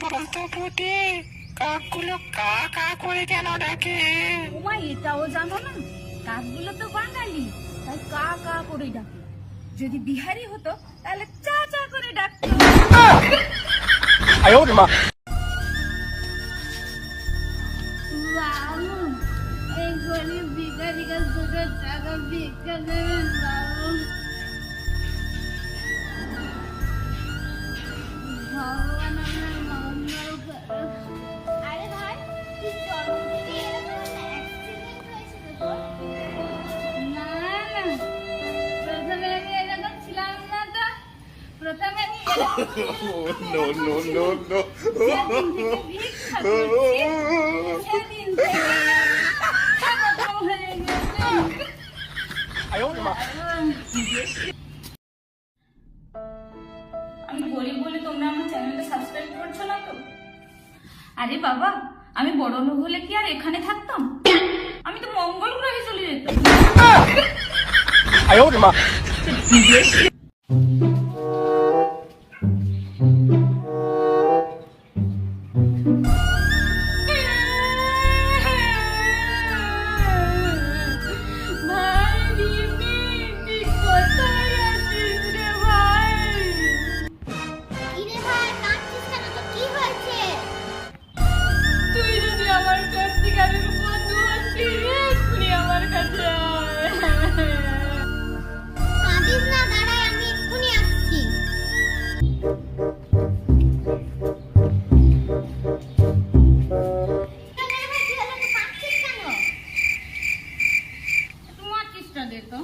বলতো পুটি, কাকগুলো কা কা করে কেন ডাকে? ওমা, এটাও জানো না? কাকগুলো তো বাঙালি, তাই কা কা করে ডাকে। যদি বিহারি হতো তাহলে চা চা করে ডাকতো। বাবু, এই গরিব ভিখারিকে দুটো টাকা ভিক্ষা দেবেন বাবু। ভগবান আপনার মঙ্গল করুন। আরে ভাই, তুই জন্মদিনে এরকম অ্যাক্সিডেন্ট হয়েছিল তোর? না না, প্রথমে আমি এরকম ছিলাম না তো। প্রথমে আমি No, no, no, no. ভিক্ষা করছি, সেদিন থেকে এরকম হয়ে গেছে। আমি গরিব বলে তোমরা আমার চ্যানেলটা সাবস্ক্রাইব করছো না তো? আরে বাবা, আমি বড় লোক হলে কি আর এখানে থাকতাম? আমি তো মঙ্গল গ্রহে চলে যেতাম। ভাই রিমি, তুই কোথায় আছিস রে ভাই? কিরে ভাই, কাঁদছিস কেন? তো কি হয়েছে? তুই যদি আমার সত্যিকারের বন্ধু হচ্ছিস, এক্ষুনি আমার কাছে আয়। কাঁদিস না, দাঁড়াই, আমি এক্ষুনি আসছি। আরে ভাই, কি হলো? তুই কাঁদছিস কেন? একটু মাচিসটা দে তো।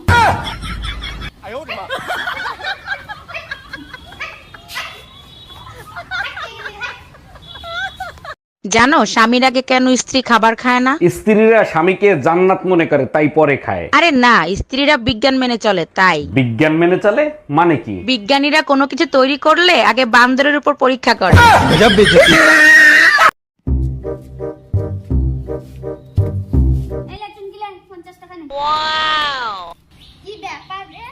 জানো স্বামীর আগে কেন স্ত্রী খাবার খায় না? স্ত্রীরা স্বামীকে জান্নাত মনে করে তাই পরে খায়। আরে না, স্ত্রীরা বিজ্ঞান মেনে চলে তাই। বিজ্ঞান মেনে চলে মানে কি? বিজ্ঞানীরা কোনো কিছু তৈরি করলে আগে বান্দরের উপর পরীক্ষা করে। এই লে, চুমকিলে, 50 টাকা নে। কি ব্যাপার রে?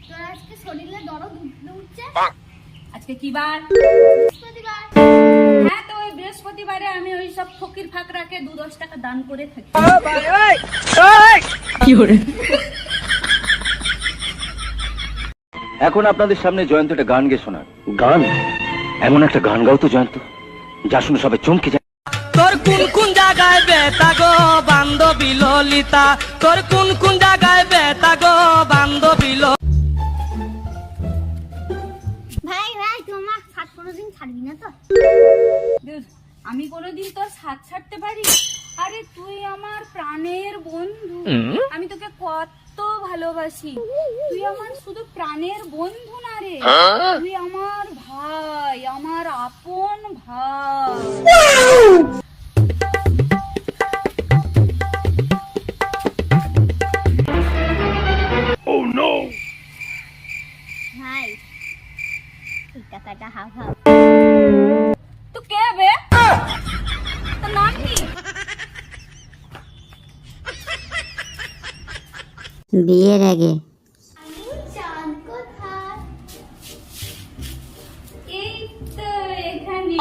তোর আজকে শরীরে দরদ উঠছে? আজকে কি বার? বৃহস্পতিবার। হ্যাঁ, তো ওই বৃহস্পতিবারে আমি ওই সব ফকির ফাকরাকে 2-10 টাকা দান করে থাকি। এখন আপনাদের সামনে জয়ন্ত একটা গান গেয়ে শোনার। গান? এমন একটা গান গাও তো জয়ন্ত, যা শুনে সবাই চমকে যায়। তোর কোন কোন জায়গায় বেতা গো বান্ধবী ললিতা, তোর কোন কোন জায়গায় বেতা গো বান্ধবী ভাই ভাই, তুই আমার সাত কোনোদিন ছাড়বি না তো? ধুর, আমি কোনোদিন তোর সাথ ছাড়তে পারি? আরে তুই আমার প্রাণের বন্ধু, আমি তোকে কত ভালোবাসি। তুই আমার শুধু প্রাণের বন্ধু না রে, তুই আমার ভাই, আমার আপন ভাই। ভাই, এই টাকাটা হাফ হাফ। তো কে বে? তোর নাম কি? বিয়ের আগে চাঁদ কোথায়? এই তো এখানে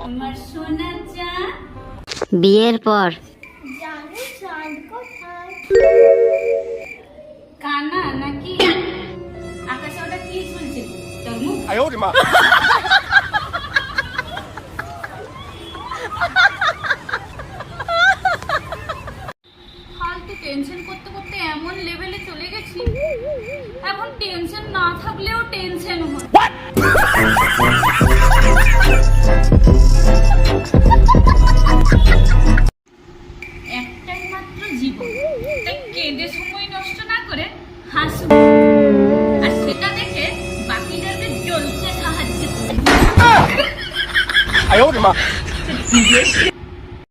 আমার সোনা চাঁদ। বিয়ের পর জানো চাঁদ কোথায়? কানা নাকি? আকাশে ওটা কি ঝুলছে? তোর মুখ? ফালতু টেনশন করতে করতে এমন লেভেলে চলে গেছি, এখন টেনশন না থাকলেও টেনশন হয়। একটাই মাত্র জীবন, তাই কেঁদে সময় নষ্ট না করে হাসবো, আর সেটা দেখে বাকিদেরকে জ্বলতে সাহায্য করবো।